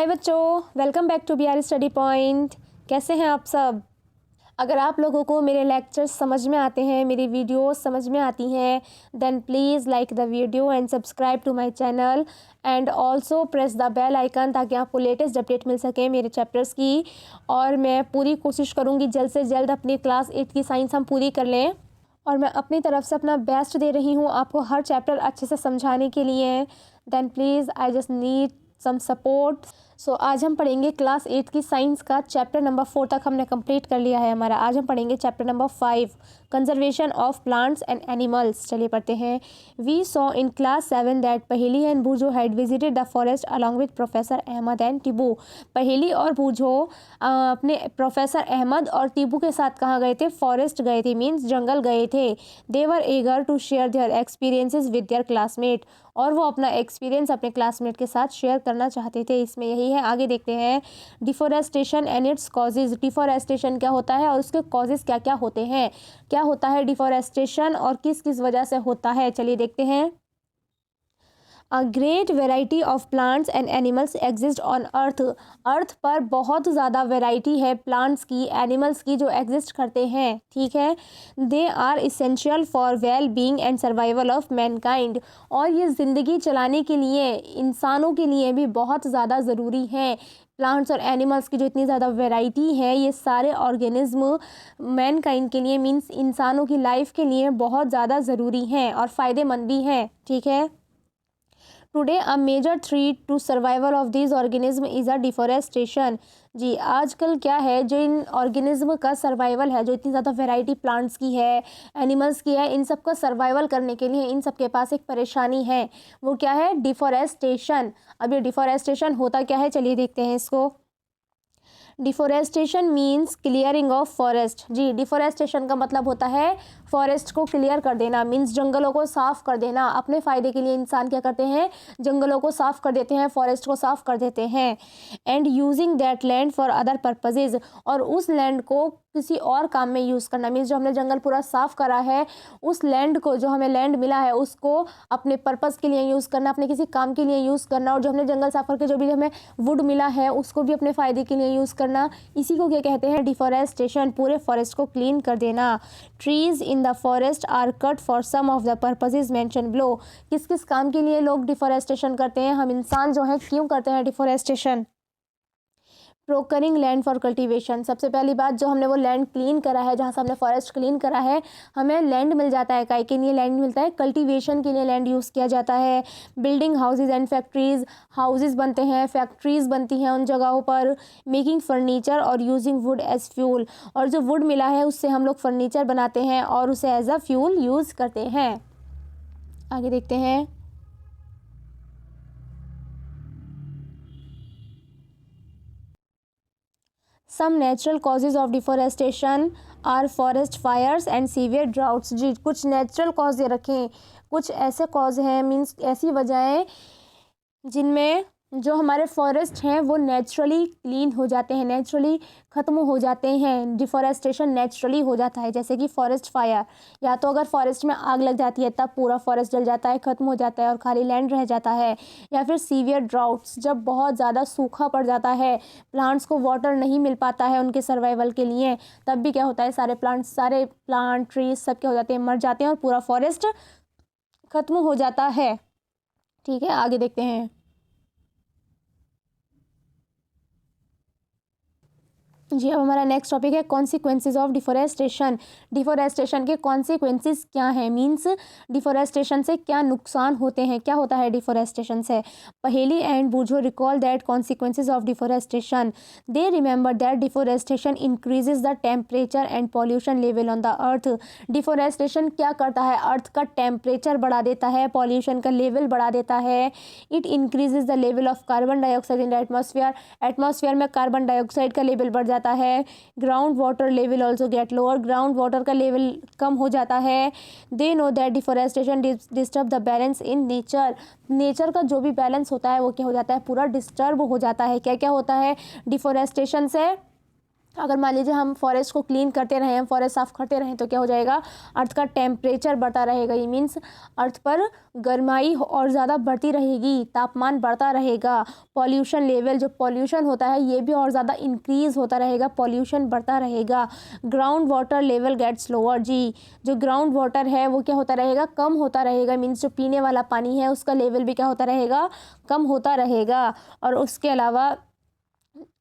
हाय बच्चों, welcome back to BR study point. कैसे हैं आप सब? अगर आप लोगों को मेरे लेक्चर्स समझ में आते हैं, मेरी वीडियोस समझ में आती हैं, then please like the video and subscribe to my channel and also press the bell icon ताकि आपको लेटेस्ट अपडेट मिल सके मेरे चैप्टर्स की। और मैं पूरी कोशिश करूँगी जल्द से जल्द अपनी क्लास 8 की साइंस हम पूरी कर लें, और मैं अपनी तरफ से अपना बेस्ट दे रही हूँ आपको हर चैप्टर अच्छे से समझाने के लिए। Then please I just need some support. So आज हम पढ़ेंगे क्लास 8 की साइंस का चैप्टर नंबर 4 तक हमने कंप्लीट कर लिया है हमारा। आज हम पढ़ेंगे chapter number 5, conservation of plants and animals. चलिए पढ़ते हैं। We saw in class 7 that Paheli and Boojho had visited the forest along with professor Ahmad and Tibu. Paheli और बूझो अपने प्रोफेसर अहमद और टिबू के साथ कहाँ गए थे? फॉरेस्ट गए थे, मीन्स जंगल गए थे। They were eager to share their experiences with their classmate, और वो अपना एक्सपीरियंस अपने क्लासमेट के साथ शेयर करना चाहते थे। इसमें यही है। आगे देखते हैं। Deforestation and its causes. Deforestation क्या होता है और उसके कॉजेज क्या क्या होते हैं? क्या होता है डिफोरेस्टेशन और किस किस वजह से होता है? चलिए देखते हैं। A great variety of plants and animals exist on earth. Earth पर बहुत ज़्यादा वेराइटी है प्लांट्स की, एनिमल्स की, जो एग्जिस्ट करते हैं। ठीक है। They are essential for well being and survival of mankind. और ये ज़िंदगी चलाने के लिए, इंसानों के लिए भी बहुत ज़्यादा ज़रूरी है। प्लांट्स और एनिमल्स की जो इतनी ज़्यादा वैरायटी है, ये सारे ऑर्गेनिज्म मैनकाइंड के लिए, मीन्स इंसानों की लाइफ के लिए बहुत ज़्यादा ज़रूरी हैं और फ़ायदेमंद भी हैं। ठीक है। Today a major threat to survival of this organism is a deforestation. जी, आजकल क्या है, जो इन ऑर्गेनिज्म का सर्वाइवल है, जो इतनी ज़्यादा वैरायटी प्लांट्स की है, एनिमल्स की है, इन सब का सर्वाइवल करने के लिए इन सब के पास एक परेशानी है। वो क्या है? डिफोरेस्टेशन। अब ये डिफोरेस्टेशन होता क्या है? चलिए देखते हैं इसको। Deforestation means clearing of forest. जी, डिफोरेस्टेशन का मतलब होता है फॉरेस्ट को क्लियर कर देना, मीन्स जंगलों को साफ कर देना। अपने फ़ायदे के लिए इंसान क्या करते हैं? जंगलों को साफ कर देते हैं, फॉरेस्ट को साफ कर देते हैं। And using that land for other purposes, और उस लैंड को किसी और काम में यूज़ करना, मीन्स जो हमने जंगल पूरा साफ करा है, उस लैंड को, जो हमें लैंड मिला है, उसको अपने पर्पज़ के लिए यूज़ करना, अपने किसी काम के लिए यूज़ करना। और जो हमने जंगल साफ करके जो भी हमें वुड मिला है, उसको भी अपने फ़ायदे के लिए यूज़ करना। इसी को क्या कहते हैं? डिफोरेस्टेशन। पूरे फॉरेस्ट को क्लीन कर देना। Trees in the forest are cut for some of the purposes mention below. किस किस काम के लिए लोग डिफोरेस्टेशन करते हैं? हम इंसान जो है क्यों करते हैं deforestation? Procuring land for cultivation. सबसे पहली बात, जो हमने वो लैंड क्लीन करा है, जहाँ से हमने फॉरेस्ट क्लीन करा है, हमें लैंड मिल जाता है। काहे के लिए लैंड मिलता है? कल्टीवेशन के लिए लैंड यूज़ किया जाता है। Building houses and factories. Houses बनते हैं, फैक्ट्रीज बनती हैं उन जगहों पर। मेकिंग फर्नीचर और यूजिंग वुड एज फ्यूल। और जो वुड मिला है उससे हम लोग फर्नीचर बनाते हैं और उसे एज अ फ्यूल यूज़ करते हैं। आगे देखते हैं। Some natural causes of deforestation are forest fires and severe droughts. जी, कुछ नेचुरल कॉज ये रखें, कुछ ऐसे कॉज हैं, मीन्स ऐसी वजहें जिनमें जो हमारे फॉरेस्ट हैं वो नेचुरली क्लीन हो जाते हैं, नेचुरली ख़त्म हो जाते हैं। डिफोरेस्टेशन नेचुरली हो जाता है, जैसे कि फॉरेस्ट फायर, या तो अगर फॉरेस्ट में आग लग जाती है तब पूरा फॉरेस्ट जल जाता है, ख़त्म हो जाता है और खाली लैंड रह जाता है। या फिर सीवियर ड्राउट्स, जब बहुत ज़्यादा सूखा पड़ जाता है, प्लांट्स को वाटर नहीं मिल पाता है उनके सर्वाइवल के लिए, तब भी क्या होता है? सारे प्लांट ट्रीज सब क्या हो जाते हैं? मर जाते हैं और पूरा फॉरेस्ट ख़त्म हो जाता है। ठीक है, आगे देखते हैं। जी, अब हमारा नेक्स्ट टॉपिक है कॉन्सिक्वेंसेज ऑफ डिफोरेस्टेशन। डिफोरेस्टेशन के कॉन्सिक्वेंसेज क्या हैं? मीन्स डिफोरेस्टेशन से क्या नुकसान होते हैं? क्या होता है डिफोरेस्टेशन से? Paheli and Boojho recall that consequences of deforestation. They remember that deforestation increases the temperature and pollution level on the earth. Deforestation क्या करता है? अर्थ का टेम्परेचर बढ़ा देता है, पॉल्यूशन का लेवल बढ़ा देता है। It increases the level of carbon dioxide in the atmosphere. Atmosphere में कार्बन डाइऑक्साइड का लेवल बढ़ जाता है। Ground water level also get lower. Ground water का लेवल कम हो जाता है। They know that deforestation disturb the balance in nature. Nature का जो भी बैलेंस होता है वो क्या हो जाता है? पूरा डिस्टर्ब हो जाता है। क्या क्या होता है डिफोरेस्टेशन से? अगर मान लीजिए हम फॉरेस्ट को क्लीन करते रहें, हम फॉरेस्ट साफ़ करते रहें, तो क्या हो जाएगा, अर्थ का टेम्परेचर बढ़ता रहेगा। ये मीन्स अर्थ पर गर्माई और ज़्यादा बढ़ती रहेगी, तापमान बढ़ता रहेगा। पॉल्यूशन लेवल, जो पॉल्यूशन होता है ये भी और ज़्यादा इंक्रीज़ होता रहेगा, पॉल्यूशन बढ़ता रहेगा। Ground water level gets lower, जी जो ग्राउंड वाटर है वो क्या होता रहेगा, कम होता रहेगा। मीन्स जो पीने वाला पानी है उसका लेवल भी क्या होता रहेगा, कम होता रहेगा। और उसके अलावा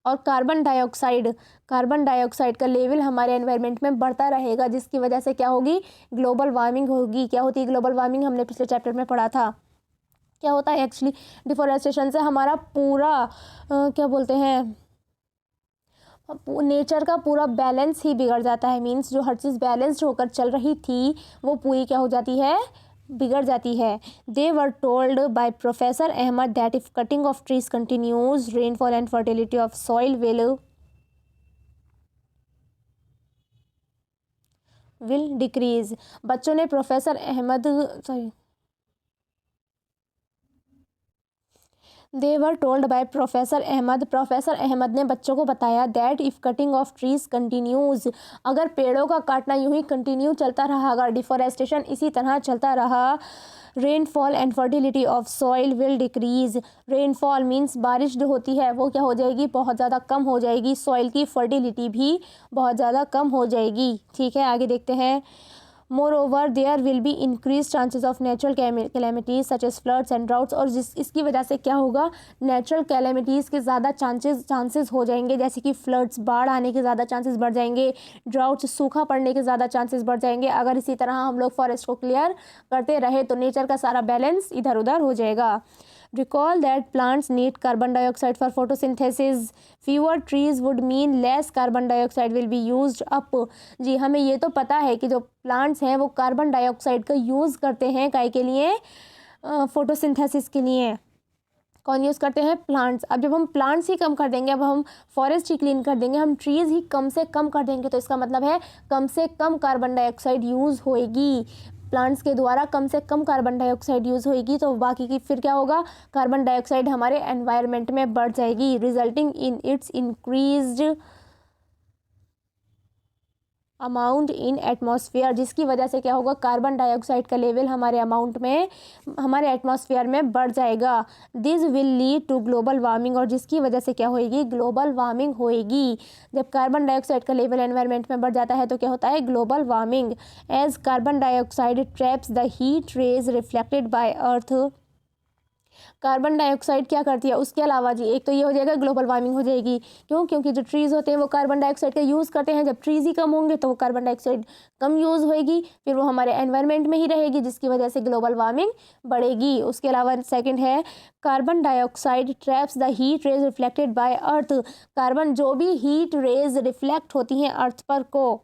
और कार्बन डाइऑक्साइड का लेवल हमारे एनवायरनमेंट में बढ़ता रहेगा, जिसकी वजह से क्या होगी, ग्लोबल वार्मिंग होगी। क्या होती है ग्लोबल वार्मिंग, हमने पिछले चैप्टर में पढ़ा था। क्या होता है एक्चुअली, डिफोरेस्टेशन से हमारा पूरा क्या बोलते हैं, नेचर का पूरा बैलेंस ही बिगड़ जाता है। मीन्स जो हर चीज़ बैलेंस्ड होकर चल रही थी वो पूरी क्या हो जाती है, बिगड़ जाती है। They were told by professor Ahmad that if cutting of trees continues rainfall and fertility of soil will decrease. बच्चों ने professor Ahmad they were told by professor Ahmad ने बच्चों को बताया that if cutting of trees continues, अगर पेड़ों का काटना यूं ही कंटिन्यू चलता रहा, अगर डिफोरेस्टेशन इसी तरह चलता रहा, rainfall and fertility of soil will decrease. Rainfall means बारिश जो होती है वो क्या हो जाएगी, बहुत ज़्यादा कम हो जाएगी। सॉइल की फर्टिलिटी भी बहुत ज़्यादा कम हो जाएगी। ठीक है, आगे देखते हैं। Moreover there will be increase chances of natural calamities such as floods and droughts, और इसकी वजह से क्या होगा, नेचुरल कैलेमिटीज़ के ज़्यादा चांसेस हो जाएंगे, जैसे कि फ्लड्स, बाढ़ आने के ज़्यादा चांसेस बढ़ जाएंगे, ड्राउट्स, सूखा पड़ने के ज़्यादा चांसेस बढ़ जाएंगे। अगर इसी तरह हम लोग फॉरेस्ट को क्लियर करते रहे तो नेचर का सारा बैलेंस इधर उधर हो जाएगा। Recall that plants need carbon dioxide for photosynthesis. Fewer trees would mean less carbon dioxide will be used up. जी हमें ये तो पता है कि जो प्लांट्स हैं वो कार्बन डाइऑक्साइड का यूज़ करते हैं, काय के लिए, फोटोसिंथेसिस के लिए। कौन यूज़ करते हैं, प्लांट्स। अब जब हम प्लांट्स ही कम कर देंगे, अब हम फॉरेस्ट ही क्लीन कर देंगे, हम ट्रीज़ ही कम से कम कर देंगे, तो इसका मतलब है कम से कम कार्बन डाइऑक्साइड यूज़ होएगी। प्लांट्स के द्वारा कम से कम कार्बन डाइऑक्साइड यूज़ होएगी, तो बाकी की फिर क्या होगा, कार्बन डाइऑक्साइड हमारे एनवायरनमेंट में बढ़ जाएगी, resulting in its increased amount in atmosphere, जिसकी वजह से क्या होगा, कार्बन डाइऑक्साइड का लेवल हमारे एटमॉस्फेयर में बढ़ जाएगा। This will lead to global warming, और जिसकी वजह से क्या होएगी, ग्लोबल वार्मिंग होएगी। जब कार्बन डाइऑक्साइड का लेवल एनवायरनमेंट में बढ़ जाता है तो क्या होता है, global warming. As carbon dioxide traps the heat rays reflected by earth, carbon dioxide क्या करती है, उसके अलावा जी एक तो ये हो जाएगा, ग्लोबल वार्मिंग हो जाएगी। क्यों, क्योंकि जो ट्रीज़ होते हैं वो कार्बन डाइऑक्साइड का यूज़ करते हैं। जब ट्रीज़ ही कम होंगे तो वो कार्बन डाइऑक्साइड कम यूज़ होएगी, फिर वो हमारे एनवायरनमेंट में ही रहेगी, जिसकी वजह से ग्लोबल वार्मिंग बढ़ेगी। उसके अलावा सेकंड है, carbon dioxide traps the heat rays reflected by earth, carbon जो भी हीट रेज रिफ्लेक्ट होती हैं अर्थ पर को,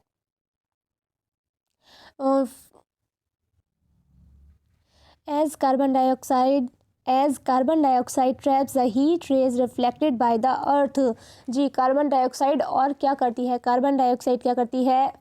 as carbon dioxide traps the heat rays reflected by the earth. जी कार्बन डाइऑक्साइड और क्या करती है, कार्बन डाइऑक्साइड क्या करती है,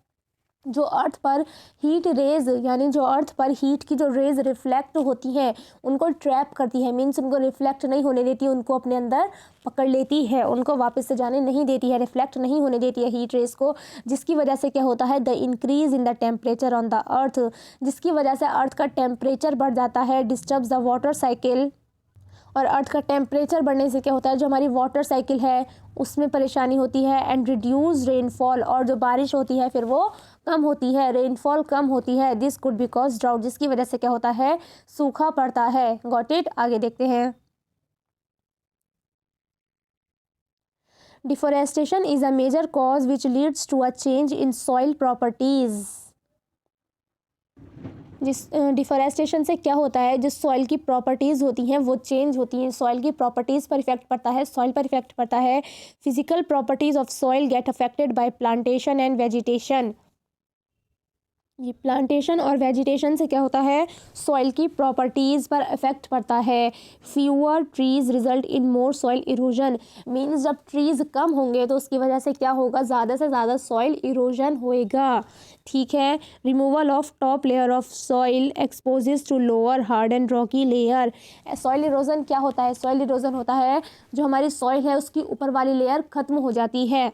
जो अर्थ पर हीट रेज, यानी जो अर्थ पर हीट की जो रेज रिफ्लेक्ट होती हैं उनको ट्रैप करती है। मीन्स उनको रिफ्लेक्ट नहीं होने देती, उनको अपने अंदर पकड़ लेती है, उनको वापस से जाने नहीं देती है, रिफ्लेक्ट नहीं होने देती है हीट रेज को, जिसकी वजह से क्या होता है, the increase in the temperature on the अर्थ, जिसकी वजह से अर्थ का टेम्परेचर बढ़ जाता है। डिस्टर्ब्स द वाटर साइकिल, और अर्थ का टेम्परेचर बढ़ने से क्या होता है, जो हमारी वाटर साइकिल है उसमें परेशानी होती है। एंड रिड्यूस रेनफॉल, और जो बारिश होती है फिर वो कम होती है, रेनफॉल कम होती है। This could be cause drought, जिसकी वजह से क्या होता है, सूखा पड़ता है। गॉट इट, आगे देखते हैं। Deforestation is a major cause which leads to a change in soil properties. जिस डिफोरेस्टेशन से क्या होता है, जिस सॉइल की प्रॉपर्टीज़ होती हैं वो चेंज होती हैं, सॉइल की प्रॉपर्टीज़ पर इफेक्ट पड़ता है, सॉइल पर इफेक्ट पड़ता है। Physical properties of soil get affected by plantation and vegetation. ये प्लांटेशन और वेजिटेशन से क्या होता है, सॉइल की प्रॉपर्टीज़ पर इफेक्ट पड़ता है। Fewer trees result in more soil erosion, means जब ट्रीज़ कम होंगे तो उसकी वजह से क्या होगा, ज़्यादा से ज़्यादा सॉइल इरोजन होएगा। ठीक है, removal of top layer of soil exposes to lower hard and rocky layer. Soil erosion क्या होता है, सॉइल इरोजन होता है जो हमारी सॉइल है उसकी ऊपर वाली लेयर ख़त्म हो जाती है,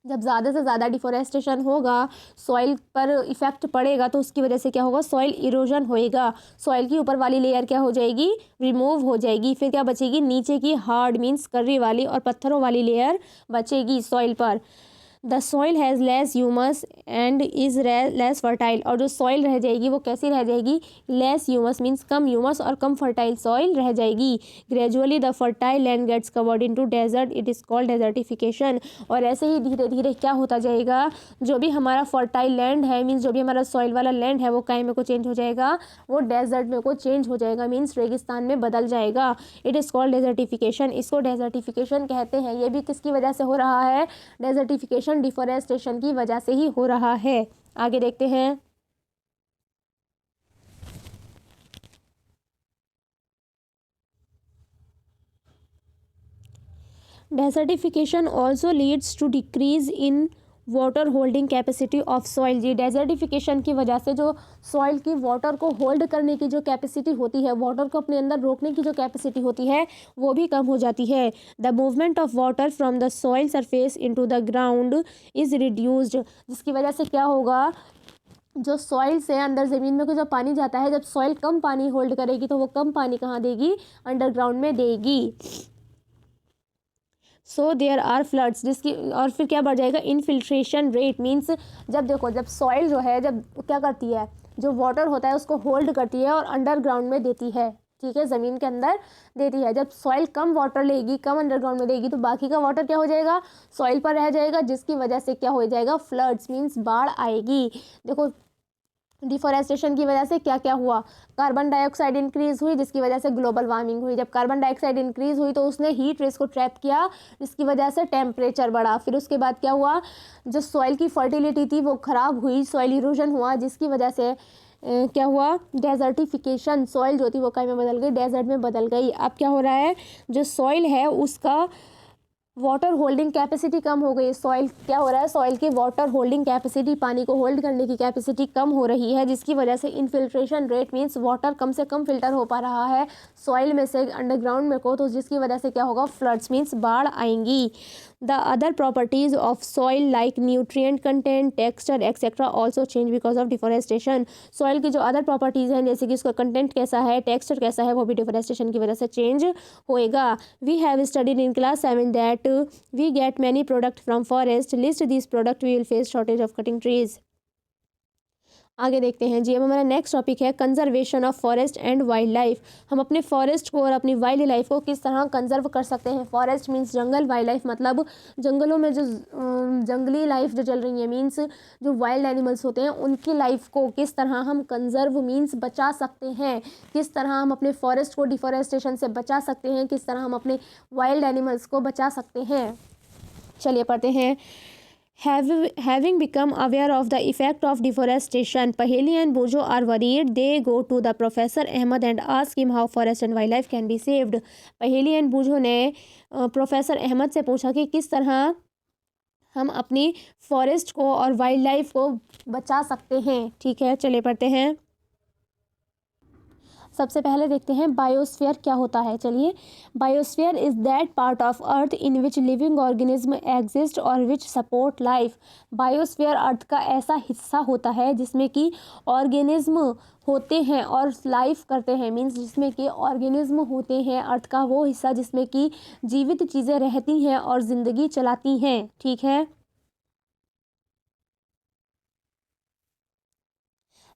जब ज़्यादा से ज़्यादा डिफोरेस्टेशन होगा, सॉइल पर इफ़ेक्ट पड़ेगा, तो उसकी वजह से क्या होगा, सॉइल इरोजन होएगा। सॉइल की ऊपर वाली लेयर क्या हो जाएगी, रिमूव हो जाएगी। फिर क्या बचेगी, नीचे की हार्ड मीन्स कर्री वाली और पत्थरों वाली लेयर बचेगी सॉइल पर। The soil has less humus and is less fertile. और जो सॉइल रह जाएगी वो कैसी रह जाएगी, लेस ह्यूमस मीन्स कम ह्यूमस और कम फर्टाइल सॉइल रह जाएगी। Gradually the fertile land gets covered into desert, it is called desertification. और ऐसे ही धीरे धीरे क्या होता जाएगा, जो भी हमारा फर्टाइल लैंड है मीन्स जो भी हमारा सॉइल वाला लैंड है वो काय में को चेंज हो जाएगा, वो डेजर्ट में को चेंज हो जाएगा, मीन्स रेगिस्तान में बदल जाएगा। It is called desertification. इसको डेजर्टिफिकेशन कहते हैं। ये भी किसकी वजह से हो रहा है, डेजर्टिफिकेशन डिफोरेस्टेशन की वजह से ही हो रहा है। आगे देखते हैं। Desertification also leads to decrease in water holding capacity of soil. जी, डेजर्टिफिकेशन की वजह से जो सॉइल की वाटर को होल्ड करने की जो कैपेसिटी होती है, वाटर को अपने अंदर रोकने की जो कैपेसिटी होती है, वो भी कम हो जाती है। The movement of water from the soil surface into the ground is reduced. जिसकी वजह से क्या होगा, जो सॉइल से अंदर ज़मीन में को जब पानी जाता है, जब सॉइल कम पानी होल्ड करेगी तो वो कम पानी कहाँ देगी, अंडरग्राउंड में देगी। सो देयर आर फ्लड्स, जिसकी और फिर क्या बढ़ जाएगा, इनफिल्ट्रेशन रेट मीन्स जब देखो, जब सॉइल जो है जब क्या करती है, जो वाटर होता है उसको होल्ड करती है और अंडरग्राउंड में देती है। ठीक है, ज़मीन के अंदर देती है। जब सॉइल कम वाटर लेगी, कम अंडरग्राउंड में देगी, तो बाकी का वाटर क्या हो जाएगा, सॉइल पर रह जाएगा, जिसकी वजह से क्या हो जाएगा, फ्लड्स मीन्स बाढ़ आएगी। देखो, डिफोरेस्टेशन की वजह से क्या क्या हुआ, कार्बन डाइऑक्साइड इंक्रीज हुई, जिसकी वजह से ग्लोबल वार्मिंग हुई। जब कार्बन डाइऑक्साइड इंक्रीज हुई तो उसने हीट रेस को ट्रैप किया, जिसकी वजह से टेम्परेचर बढ़ा। फिर उसके बाद क्या हुआ, जो सॉइल की फर्टिलिटी थी वो ख़राब हुई, सॉइल इरोजन हुआ, जिसकी वजह से क्या हुआ, डेजर्टिफिकेशन। सॉइल जो थी वो काय में बदल गई, डेजर्ट में बदल गई। अब क्या हो रहा है, जो सॉइल है उसका वाटर होल्डिंग कैपेसिटी कम हो गई। सॉइल क्या हो रहा है, सॉइल की वाटर होल्डिंग कैपेसिटी, पानी को होल्ड करने की कैपेसिटी कम हो रही है, जिसकी वजह से इनफिल्ट्रेशन रेट मीन्स वाटर कम से कम फिल्टर हो पा रहा है सॉइल में से अंडरग्राउंड में को, तो जिसकी वजह से क्या होगा, फ्लड्स मीन्स बाढ़ आएंगी। The other properties of soil like nutrient content, texture etcetera also change because of deforestation. Soil की जो अदर प्रॉपर्टीज़ हैं, जैसे कि उसका कंटेंट कैसा है, टेक्सचर कैसा है, वो भी डिफोरेस्टेशन की वजह से चेंज होएगा। We have studied in class 7 that we get many product from forest, list this product, we will face shortage of cutting trees. आगे देखते हैं जी। अब हमारा नेक्स्ट टॉपिक है conservation of forest and wild life. हम अपने फॉरेस्ट को और अपनी वाइल्ड लाइफ को किस तरह कंजर्व कर सकते हैं। फॉरेस्ट मीन्स जंगल, वाइल्ड लाइफ मतलब जंगलों में जो जंगली लाइफ जो चल रही है, मीन्स जो वाइल्ड एनिमल्स होते हैं उनकी लाइफ को किस तरह हम कंजर्व मीन्स बचा सकते हैं, किस तरह हम अपने फॉरेस्ट को डिफोरेस्टेशन से बचा सकते हैं, किस तरह हम अपने वाइल्ड एनिमल्स को बचा सकते हैं। चलिए पढ़ते हैं। Having become aware of the effect of deforestation, Paheli and Bojo are worried. They go to the Professor Ahmed and ask him how forest and wildlife can be saved. पहेली and बूझो ने प्रोफेसर अहमद से पूछा कि किस तरह हम अपनी फॉरेस्ट को और वाइल्ड लाइफ को बचा सकते हैं। ठीक है, चलिए पढ़ते हैं। सबसे पहले देखते हैं बायोस्फीयर क्या होता है। चलिए, biosphere is that part of earth in which living organism exist और विच सपोर्ट लाइफ। बायोस्फीयर अर्थ का ऐसा हिस्सा होता है जिसमें कि ऑर्गेनिज्म होते हैं और लाइफ करते हैं, मीन्स जिसमें कि ऑर्गेनिज्म होते हैं, अर्थ का वो हिस्सा जिसमें कि जीवित चीज़ें रहती हैं और ज़िंदगी चलाती हैं। ठीक है,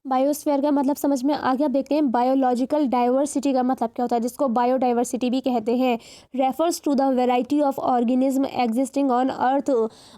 बायोस्फीयर का मतलब समझ में आ गया। देखते हैं बायोलॉजिकल डाइवर्सिटी का मतलब क्या होता है, जिसको बायोडाइवर्सिटी भी कहते हैं। Refers to the variety of organism existing on earth.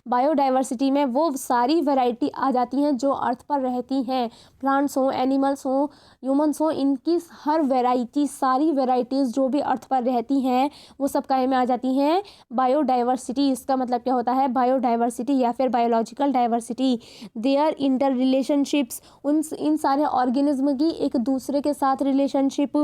Biodiversity में वो सारी वैरायटी आ जाती हैं जो अर्थ पर रहती हैं, प्लांट्स हों, एनिमल्स हों, ह्यूमन्स हों, इनकी हर वैरायटी, सारी वैरायटीज़ जो भी अर्थ पर रहती हैं वो सब काय में आ जाती हैं, बायोडाइवर्सिटी। इसका मतलब क्या होता है, बायोडाइवर्सिटी या फिर biological diversity. Their inter relationships, उन इन सारे ऑर्गेनिज्म की एक दूसरे के साथ relationship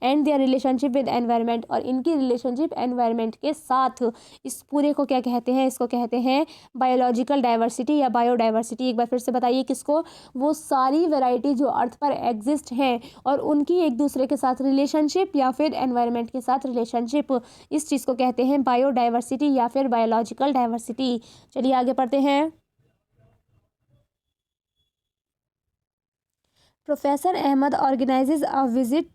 and their relationship with environment, और इनकी रिलेशनशिप एनवायरनमेंट के साथ, इस पूरे को क्या कहते हैं, इसको कहते हैं बायोलॉजिकल डाइवर्सिटी या बायोडाइवर्सिटी। एक बार फिर से बताइए किसको, वो सारी वैरायटी जो अर्थ पर एग्जिस्ट हैं और उनकी एक दूसरे के साथ रिलेशनशिप या फिर एनवायरनमेंट के साथ रिलेशनशिप, इस चीज़ को कहते हैं बायोडाइवर्सिटी या फिर बायोलॉजिकल डाइवर्सिटी। चलिए आगे पढ़ते हैं। Professor Ahmad organizes a visit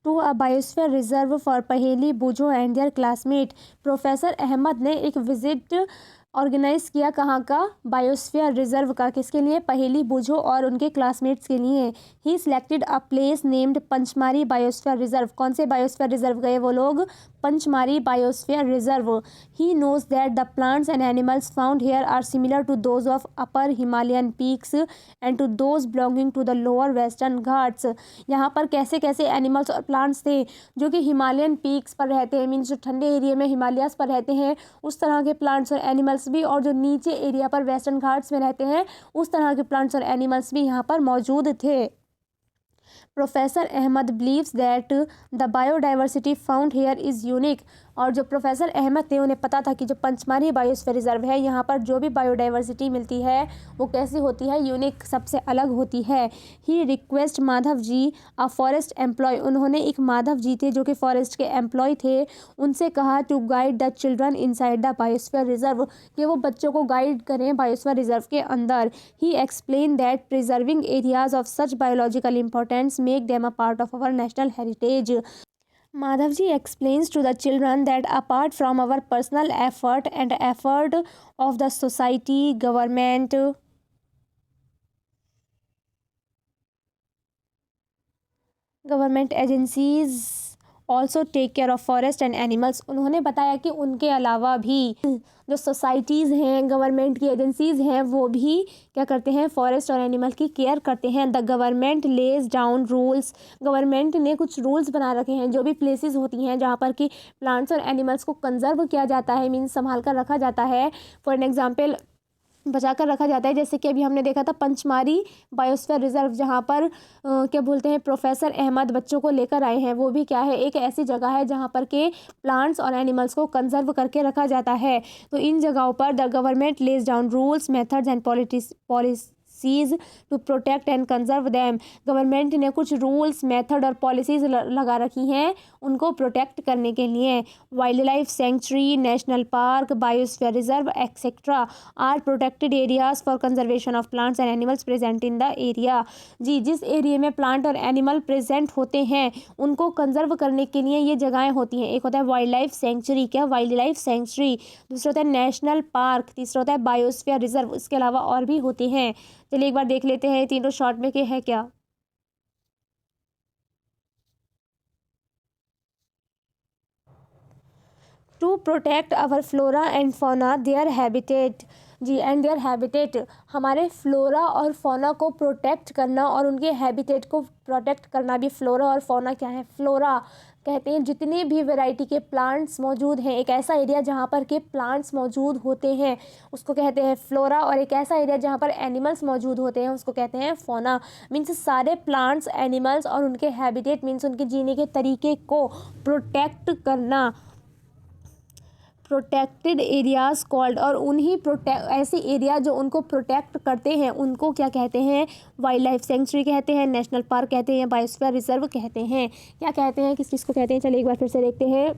to a biosphere reserve for Paheli Boojho and their classmate. Professor Ahmad ने एक विजिट ऑर्गेनाइज किया कहाँ का, बायोस्फीयर रिजर्व का, किसके लिए, पहेली बुझो और उनके क्लासमेट्स के लिए। He selected a place named Pachmarhi biosphere reserve. कौन से बायोस्फीयर रिजर्व गए वो लोग, Pachmarhi biosphere reserve. He knows that the plants and animals found here are similar to those of upper Himalayan peaks and to those belonging to the lower western Ghats. यहाँ पर कैसे कैसे animals और प्लांट्स थे जो कि हिमालयन पीक्स पर रहते हैं, मीन्स जो ठंडे एरिया में हिमालयास पर रहते हैं उस तरह के प्लांट्स और एनिमल्स भी, और जो नीचे एरिया पर वेस्टर्न घाट्स में रहते हैं उस तरह के प्लांट्स और एनिमल्स भी यहाँ पर मौजूद थे। Professor Ahmad believes that the biodiversity found here is unique. और जो प्रोफेसर अहमद थे उन्हें पता था कि जो पंचमारी बायोस्फीयर रिजर्व है यहाँ पर जो भी बायोडाइवर्सिटी मिलती है वो कैसी होती है, यूनिक, सबसे अलग होती है। He requests Madhav ji a forest employ. उन्होंने एक माधव जी थे जो कि फॉरेस्ट के एम्प्लॉय थे, उनसे कहा to guide the children inside the biosphere reserve, कि वो बच्चों को गाइड करें बायोस्फीयर रिजर्व के अंदर। He explain that preserving areas of such biological importance make them a part of our national heritage. Madhavji explains to the children that apart from our personal effort and effort of the society, government agencies also take care of forest and animals। उन्होंने बताया कि उनके अलावा भी जो societies हैं, government की agencies हैं, वो भी क्या करते हैं, फॉरेस्ट और एनिमल की केयर करते हैं। The government lays down rules. Government ने कुछ रूल्स बना रखे हैं, जो भी प्लेसेस होती हैं जहाँ पर कि प्लांट्स और एनिमल्स को कंजर्व किया जाता है, मीन्स संभाल कर रखा जाता है, फॉर एन एग्जाम्पल बचा कर रखा जाता है। जैसे कि अभी हमने देखा था पंचमारी बायोस्फीयर रिजर्व, जहाँ पर क्या बोलते हैं, प्रोफेसर अहमद बच्चों को लेकर आए हैं। वो भी क्या है, एक ऐसी जगह है जहाँ पर के प्लांट्स और एनिमल्स को कंजर्व करके रखा जाता है। तो इन जगहों पर the government lays down rules, methods and policies to protect and conserve them. Government ने कुछ रूल्स, मेथड और पॉलिसीज लगा रखी हैं उनको प्रोटेक्ट करने के लिए। Wildlife sanctuary, national park, biosphere reserve etcetera are protected areas for conservation of plants and animals present in the area. जी, जिस एरिया में प्लांट और एनिमल प्रेजेंट होते हैं उनको कंजर्व करने के लिए ये जगहें होती हैं। एक होता है वाइल्ड लाइफ सेंचुरी, क्या, वाइल्ड लाइफ सेंचुरी। दूसरा होता है नेशनल पार्क। तीसरा होता है बायोस्फीयर रिजर्व। इसके अलावा और भी होते हैं। चलिए एक बार देख लेते हैं तीनों शॉर्ट में के है क्या। To protect our flora and fauna their habitat. जी, एंड देयर हैबिटेट, हमारे फ्लोरा और फौना को प्रोटेक्ट करना और उनके हैबिटेट को प्रोटेक्ट करना भी। फ्लोरा और फौना क्या है, फ्लोरा कहते हैं जितने भी वैरायटी के प्लांट्स मौजूद हैं, एक ऐसा एरिया जहाँ पर के प्लांट्स मौजूद होते हैं उसको कहते हैं फ्लोरा, और एक ऐसा एरिया जहाँ पर एनिमल्स मौजूद होते हैं उसको कहते हैं फौना। मीन्स सारे प्लांट्स, एनिमल्स और उनके हैबिटेट, मीन्स उनके जीने के तरीके को प्रोटेक्ट करना, प्रोटेक्टेड एरियाज कॉल्ड। और उन्हीं ऐसे एरिया जो उनको प्रोटेक्ट करते हैं उनको क्या कहते हैं, वाइल्ड लाइफ सेंचुरी कहते हैं, नेशनल पार्क कहते हैं, बायोस्फीयर रिजर्व कहते हैं। क्या कहते हैं, किस चीज़ को कहते हैं, चलिए एक बार फिर से देखते हैं।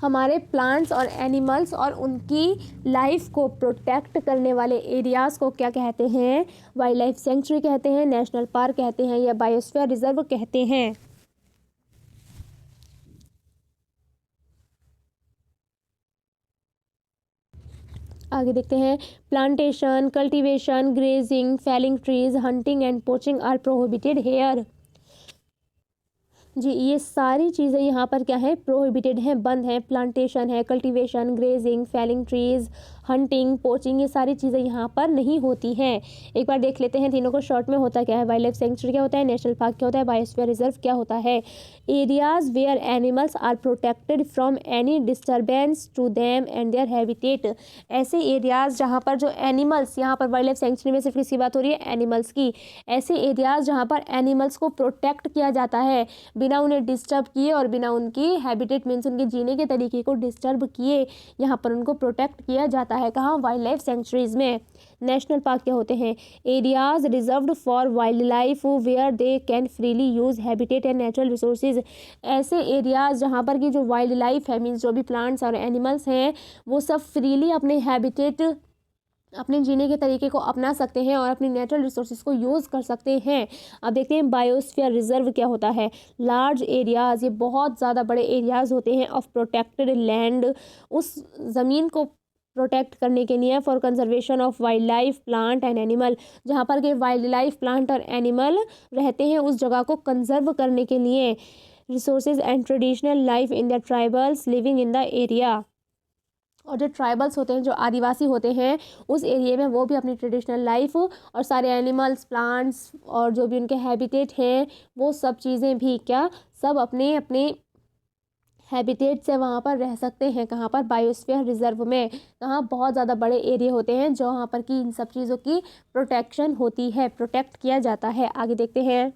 हमारे प्लांट्स और एनिमल्स और उनकी लाइफ को प्रोटेक्ट करने वाले एरियाज़ को क्या कहते हैं, वाइल्ड लाइफ सेंचुरी कहते हैं, नेशनल पार्क कहते हैं या बायोस्फीयर रिजर्व कहते हैं। आगे देखते हैं। Plantation, cultivation, grazing, felling trees, hunting and poaching are prohibited here. जी, ये सारी चीज़ें यहाँ पर क्या है, प्रोहिबिटेड हैं, बंद हैं। प्लांटेशन है, cultivation, grazing, felling trees, hunting, poaching, ये सारी चीज़ें यहाँ पर नहीं होती हैं। एक बार देख लेते हैं तीनों को शॉर्ट में होता क्या है। वाइल्ड लाइफ सेंचुरी क्या होता है, नेशनल पार्क क्या होता है, बायोस्फीयर रिजर्व क्या होता है। Areas where animals are protected from any disturbance to them and their habitat. ऐसे एरियाज जहाँ पर जो एनिमल्स, यहाँ पर वाइल्ड लाइफ सेंचुरी में सिर्फ किसकी बात हो रही है, एनिमल्स की। ऐसे एरियाज जहाँ पर एनिमल्स को प्रोटेक्ट किया जाता है बिना उन्हें डिस्टर्ब किए और बिना उनकी हैबिटेट मीन्स उनके जीने के तरीके को डिस्टर्ब किए, यहाँ पर उनको प्रोटेक्ट किया जाता है। कहाँ, वाइल्ड लाइफ सेंचुरीज में। नेशनल पार्क क्या होते हैं, areas reserved for wild life where they can freely use habitat and natural resources. ऐसे एरियाज जहाँ पर की जो वाइल्ड लाइफ है मीन्स जो भी प्लांट्स और एनिमल्स हैं वो सब फ्रीली अपने हैबिटेट, अपने जीने के तरीके को अपना सकते हैं और अपनी नेचुरल रिसोर्सेज को यूज़ कर सकते हैं। अब देखते हैं बायोस्फीयर रिजर्व क्या होता है। लार्ज एरियाज़, ये बहुत ज़्यादा बड़े एरियाज़ होते हैं ऑफ प्रोटेक्टेड लैंड, उस ज़मीन को प्रोटेक्ट करने के लिए for conservation of wild life plant and animal, जहाँ पर के वाइल्ड लाइफ प्लांट और एनिमल रहते हैं उस जगह को कंजर्व करने के लिए। Resources and traditional life in the tribals living in the area, और जो ट्राइबल्स होते हैं, जो आदिवासी होते हैं उस एरिया में, वो भी अपनी ट्रेडिशनल लाइफ और सारे एनिमल्स, प्लांट्स और जो भी उनके हैबिटेट हैं वो सब चीज़ें भी क्या, सब अपने अपने हैबिटेट से वहाँ पर रह सकते हैं। कहाँ पर, बायोस्फीयर रिजर्व में। कहाँ, बहुत ज़्यादा बड़े एरिया होते हैं जहाँ पर कि इन सब चीज़ों की प्रोटेक्शन होती है, प्रोटेक्ट किया जाता है। आगे देखते हैं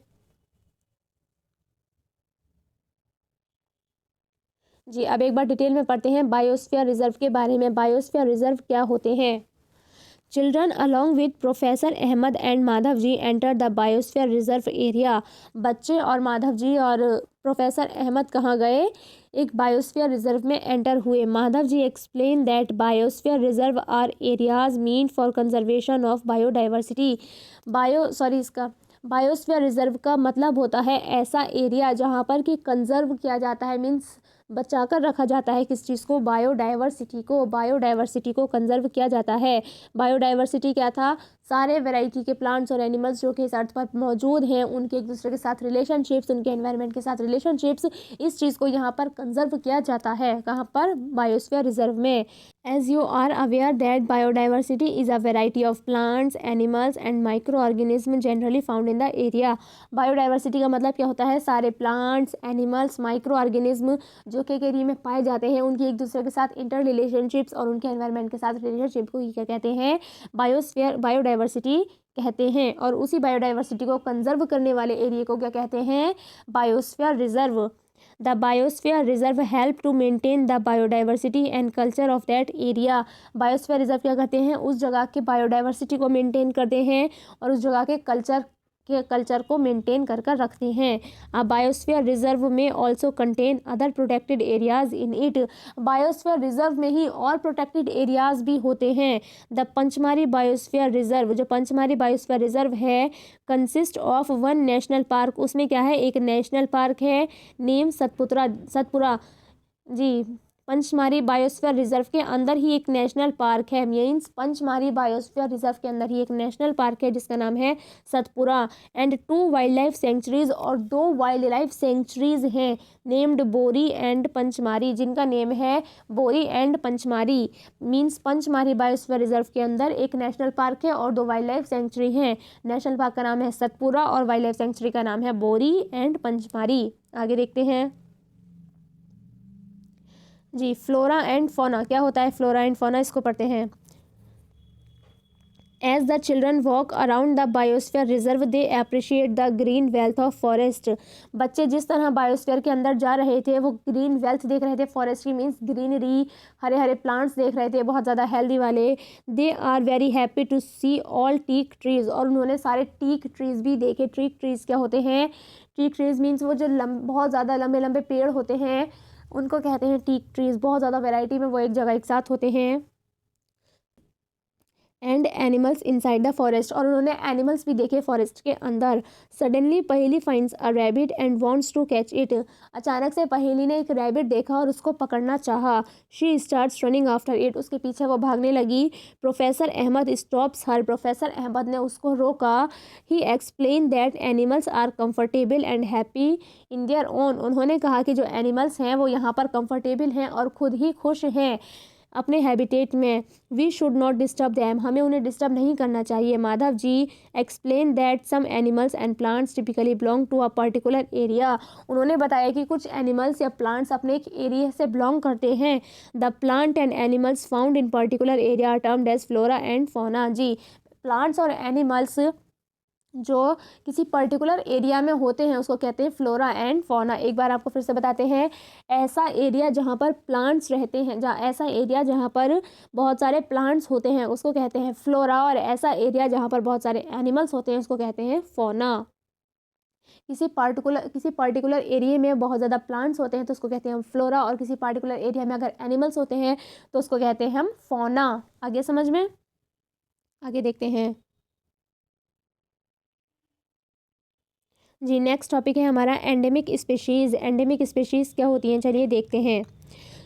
जी। अब एक बार डिटेल में पढ़ते हैं बायोस्फीयर रिजर्व के बारे में। बायोस्फीयर रिजर्व क्या होते हैं। Children along with professor Ahmad and Madhav ji enter the biosphere reserve area. बच्चे और माधव जी और प्रोफेसर अहमद कहाँ गए, एक बायोस्फीयर रिजर्व में एंटर हुए। Madhav ji explain that biosphere reserve are areas mean for conservation of biodiversity. इसका बायोस्फीयर रिजर्व का मतलब होता है ऐसा एरिया जहाँ पर कि कंजर्व किया जाता है, मीन्स बचा कर रखा जाता है किस चीज़ को, बायोडाइवर्सिटी को। बायोडाइवर्सिटी को कंजर्व किया जाता है। बायोडाइवर्सिटी क्या था, सारे वैरायटी के प्लांट्स और एनिमल्स जो कि इस अर्थ पर मौजूद हैं उनके एक दूसरे के साथ रिलेशनशिप्स, उनके एनवायरनमेंट के साथ रिलेशनशिप्स, इस चीज़ को यहाँ पर कंजर्व किया जाता है। कहाँ पर, बायोस्फीयर रिजर्व में। As you are aware that biodiversity is a variety of plants, animals and microorganisms generally found in the area. Biodiversity का मतलब क्या होता है, सारे प्लांट्स, एनिमल्स, माइक्रो ऑर्गेनिज्म जो कि एरिया में पाए जाते हैं उनकी एक दूसरे के साथ इंटर रिलेशनशिप्स और उनके एनवायरनमेंट के साथ रिलेशनशिप को ही क्या कहते हैं, बायोडाइवर्सिटी कहते हैं। और उसी बायोडाइवर्सिटी को कंजर्व करने वाले एरिया को क्या कहते हैं, biosphere reserve. The biosphere reserve help to maintain the biodiversity and culture of that area. Biosphere reserve क्या करते हैं, उस जगह के बायोडाइवर्सिटी को मेंटेन करते हैं और उस जगह के कल्चर को मेंटेन कर रखते हैं। आ बायोस्फीयर रिजर्व में also contain other protected areas in it. Biosphere reserve में ही और प्रोटेक्टेड एरियाज भी होते हैं। द पंचमारी बायोस्फीयर रिजर्व, जो पंचमारी बायोस्फीयर रिजर्व है, consist of one national park. उसमें क्या है, एक नेशनल पार्क है, नेम सतपुरा जी। पंचमारी बायोस्फीयर रिजर्व के अंदर ही एक नेशनल पार्क है, मीन्स पंचमारी बायोस्फीयर रिजर्व के अंदर ही एक नेशनल पार्क है जिसका नाम है Satpura. And 2 wild life centuries, और 2 वाइल्ड लाइफ सेंचुरीज हैं नेम्ड बोरी एंड पंचमारी, जिनका नेम है बोरी and Pachmarhi. Means Pachmarhi biosphere reserve के अंदर एक नेशनल पार्क है और 2 वाइल्ड लाइफ सेंचुरी हैं। नेशनल पार्क का नाम है सतपुरा और वाइल्ड लाइफ सेंचुरी का नाम है बोरी एंड पंचमारी। आगे देखते हैं जी। फ्लोरा एंड फौना क्या होता है, फ्लोरा एंड फौना इसको पढ़ते हैं। As the children walk around the biosphere reserve they appreciate the green wealth of forest. बच्चे जिस तरह बायोस्फीयर के अंदर जा रहे थे वो ग्रीन वेल्थ देख रहे थे, फॉरेस्ट की मीन्स ग्रीनरी, हरे हरे प्लांट्स देख रहे थे बहुत ज़्यादा हेल्दी वाले। They are very happy to see all teak trees, और उन्होंने सारे टीक ट्रीज भी देखे। टीक ट्रीज क्या होते हैं, टीक ट्रीज मीन्स वो जो बहुत ज़्यादा लंबे लंबे पेड़ होते हैं उनको कहते हैं टीक ट्रीज। बहुत ज़्यादा वैरायटी में वो एक जगह एक साथ होते हैं। And animals inside the forest, और उन्होंने एनिमल्स भी देखे फॉरेस्ट के अंदर। Suddenly Paheli finds a rabbit and wants to catch it. अचानक से पहेली ने एक रैबिट देखा और उसको पकड़ना चाहा। She starts running after it, उसके पीछे वो भागने लगी। Professor Ahmad stops her, professor Ahmad ने उसको रोका। He explain that animals are comfortable and happy in their own. उन्होंने कहा कि जो एनिमल्स हैं वो यहाँ पर कंफर्टेबल हैं और खुद ही खुश हैं। अपने हैबिटेट में। We should not disturb them, हमें उन्हें डिस्टर्ब नहीं करना चाहिए। Madhav ji explain that some animals and plants typically belong to a particular area, उन्होंने बताया कि कुछ एनिमल्स या प्लांट्स अपने एक एरिया से बिलोंग करते हैं। The plant and animals found in particular area are termed as flora and fauna. जी, प्लांट्स और एनिमल्स जो किसी पर्टिकुलर एरिया में होते हैं उसको कहते हैं फ्लोरा एंड फौना। एक बार आपको फिर से बताते हैं, ऐसा एरिया जहाँ पर प्लांट्स रहते हैं, ऐसा एरिया जहाँ पर बहुत सारे प्लांट्स होते हैं उसको कहते हैं फ्लोरा, और ऐसा एरिया जहाँ पर बहुत सारे एनिमल्स होते हैं उसको कहते हैं फौना। किसी पर्टिकुलर एरिया में बहुत ज़्यादा प्लांट्स होते हैं तो उसको कहते हैं हम फ्लोरा, और किसी पर्टिकुलर एरिया में अगर एनिमल्स होते हैं तो उसको कहते हैं हम फौना। आगे समझ में, आगे देखते हैं जी। नेक्स्ट टॉपिक है हमारा एंडेमिक स्पेशीज़। एंडेमिक स्पेशीज़ क्या होती हैं, चलिए देखते हैं।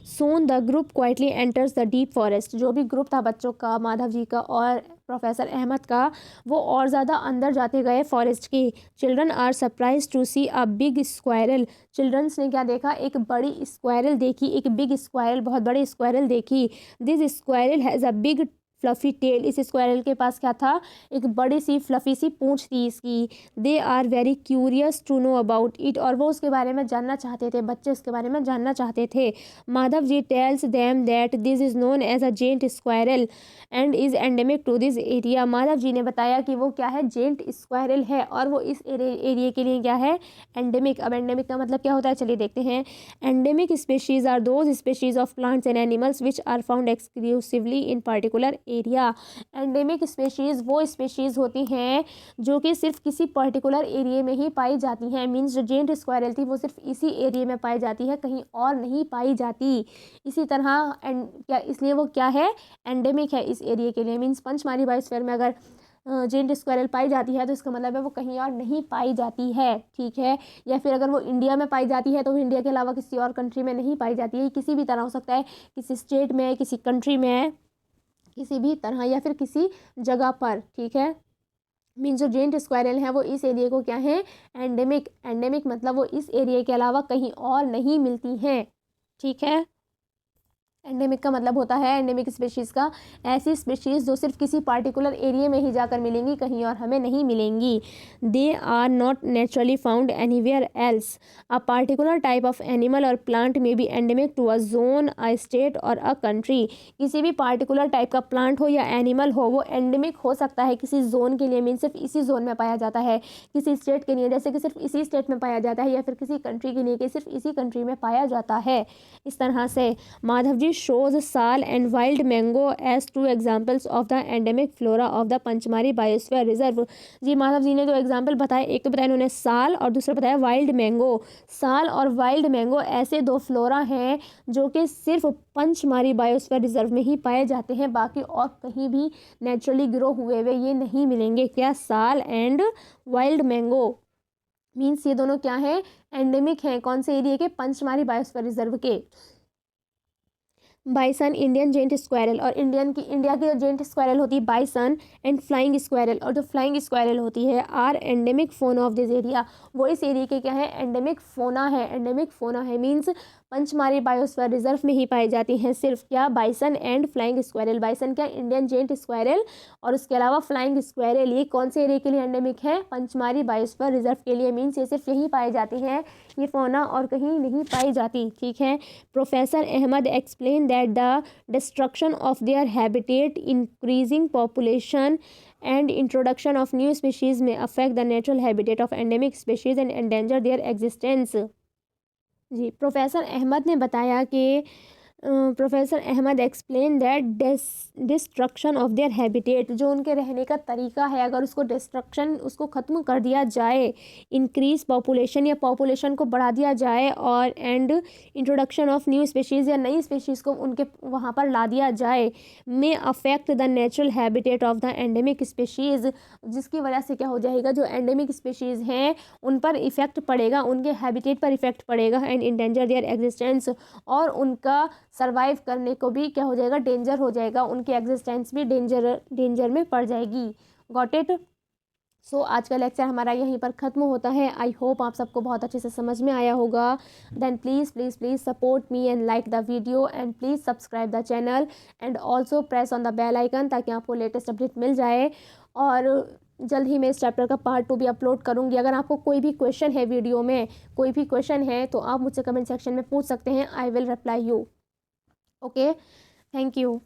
Soon the group quietly enters the deep forest, जो भी ग्रुप था बच्चों का, माधव जी का और प्रोफेसर अहमद का, वो और ज़्यादा अंदर जाते गए फॉरेस्ट की। Children are surprise to see a big squirrel, childrens ने क्या देखा, एक बड़ी स्क्वायरल देखी, एक बिग स्क्वायरल, बहुत बड़ी स्क्वायरल देखी। This squirrel has a big fluffy tail, इस स्क्वायरल के पास क्या था, एक बड़ी सी फ्लफ़ी सी पूंछ थी इसकी। They are very curious to know about it, और वो उसके बारे में जानना चाहते थे, बच्चे उसके बारे में जानना चाहते थे। Madhav ji tells them that this is known as a giant squirrel and is endemic to this area. Madhav ji ने बताया कि वो क्या है, जेंट स्क्वायरल है, और वो इस एरिया के लिए क्या है, एंडेमिक। अब एंडेमिक का मतलब क्या होता है, चलिए देखते हैं। Endemic species are those species of plants and animals which are found exclusively in particular area. Endemic species वो स्पेशीज़ होती हैं जो कि सिर्फ किसी पर्टिकुलर एरिया में ही पाई जाती हैं। मीन्स जो जेंट स्क्वायरल थी वो सिर्फ इसी एरिया में पाई जाती है, कहीं और नहीं पाई जाती। इसी तरह क्या, इसलिए वो क्या है, एंडेमिक है इस एरिया के लिए। मीन्स पंचमारी बायोस्फीयर में अगर जेंट स्क्वायरल पाई जाती है तो इसका मतलब है वो कहीं और नहीं पाई जाती है, ठीक है। या फिर अगर वो इंडिया में पाई जाती है तो वो इंडिया के अलावा किसी और कंट्री में नहीं पाई जाती है, किसी भी तरह हो सकता है, किसी स्टेट में, किसी कंट्री में, किसी भी तरह, या फिर किसी जगह पर, ठीक है। मीन्स जो जेंट स्क्वायरल है वो इस एरिया को क्या है, एंडेमिक। एंडेमिक मतलब वो इस एरिया के अलावा कहीं और नहीं मिलती हैं, ठीक है। एंडेमिक का मतलब होता है, एंडेमिक स्पेशीज़ का, ऐसी स्पेशीज़ जो सिर्फ किसी पार्टिकुलर एरिया में ही जाकर मिलेंगी, कहीं और हमें नहीं मिलेंगी। They are not naturally found anywhere else. A particular type of animal और plant may be endemic to a zone, a state और अ कंट्री। किसी भी पार्टिकुलर टाइप का प्लांट हो या एनिमल हो वो एंडेमिक हो सकता है किसी जोन के लिए, मीन सिर्फ इसी जोन में पाया जाता है, किसी स्टेट के लिए जैसे कि सिर्फ इसी स्टेट में पाया जाता है, या फिर किसी कंट्री के लिए कि सिर्फ इसी कंट्री में पाया जाता है। इस तरह से Madhav ji shows sal and wild mango as two examples of the endemic flora of the Pachmarhi biosphere reserve. जी, माधव जी ने जो एग्जाम्पल बताए, एक तो बताया इन्होंने साल और दूसरा बताया वाइल्ड मैंगो। साल और वाइल्ड मैंगो ऐसे दो फ्लोरा हैं जो कि सिर्फ पंचमारी बायोस्फीयर रिजर्व में ही पाए जाते हैं, बाकी और कहीं भी नेचुरली ग्रो हुए हुए ये नहीं मिलेंगे। क्या, साल एंड वाइल्ड मैंगो। मीन्स ये दोनों क्या है, एंडेमिक हैं, कौन से एरिया के, पंचमारी बायोस्फीयर रिजर्व के। बाइसन, इंडियन जेंट स्क्वायरल, और इंडिया की जो जेंट स्क्वायरल होती है बाइसन, एंड फ्लाइंग स्क्वायरल, और जो फ्लाइंग स्क्वायरल होती है, आर एंडेमिक फोना ऑफ दिस एरिया, वो इस एरिया के क्या है, एंडेमिक फोना है। एंडेमिक फोना है मीन्स पंचमारी बायोस्फीयर रिजर्व में ही पाई जाती हैं सिर्फ, क्या, bison and flying squirrel. Bison क्या, इंडियन जेंट स्क्वायरल, और उसके अलावा फ्लाइंग स्क्वायरल, ये कौन से एरिया के लिए एंडेमिक है, पंचमारी बायोस्फीयर रिजर्व के लिए। मीन्स ये सिर्फ यहीं पाई जाती हैं, ये फोना और कहीं नहीं पाई जाती, ठीक है। Professor Ahmad explain that the destruction of their habitat, increasing population and introduction of new species may affect the natural habitat of endemic species and endanger their existence। जी, प्रोफेसर अहमद ने बताया कि professor Ahmad explain that destruction of their habitat, जो उनके रहने का तरीका है, अगर उसको डिस्ट्रक्शन, उसको ख़त्म कर दिया जाए, इंक्रीज पॉपुलेशन या पॉपुलेशन को बढ़ा दिया जाए, और and introduction of new species या नई स्पेशीज़ को उनके वहाँ पर ला दिया जाए, में affect the natural habitat of the endemic species, जिसकी वजह से क्या हो जाएगा, जो एंडेमिक स्पेशीज़ हैं उन पर इफ़ेक्ट पड़ेगा, उनके हैबिटेट पर इफ़ेक्ट पड़ेगा, एंड इंडेंजर देयर एग्जिस्टेंस, और उनका सर्वाइव करने को भी क्या हो जाएगा, डेंजर हो जाएगा, उनकी एग्जिस्टेंस भी डेंजर में पड़ जाएगी। Got it. सो आज का लेक्चर हमारा यहीं पर ख़त्म होता है। आई होप आप सबको बहुत अच्छे से समझ में आया होगा। Then please please please support me and like the video and please subscribe the channel and also press on the bell icon, ताकि आपको लेटेस्ट अपडेट मिल जाए। और जल्द ही मैं इस चैप्टर का पार्ट 2 भी अपलोड करूँगी। अगर आपको कोई भी क्वेश्चन है वीडियो में, कोई भी क्वेश्चन है, तो आप मुझसे कमेंट सेक्शन में पूछ सकते हैं। I will reply you. Okay, thank you.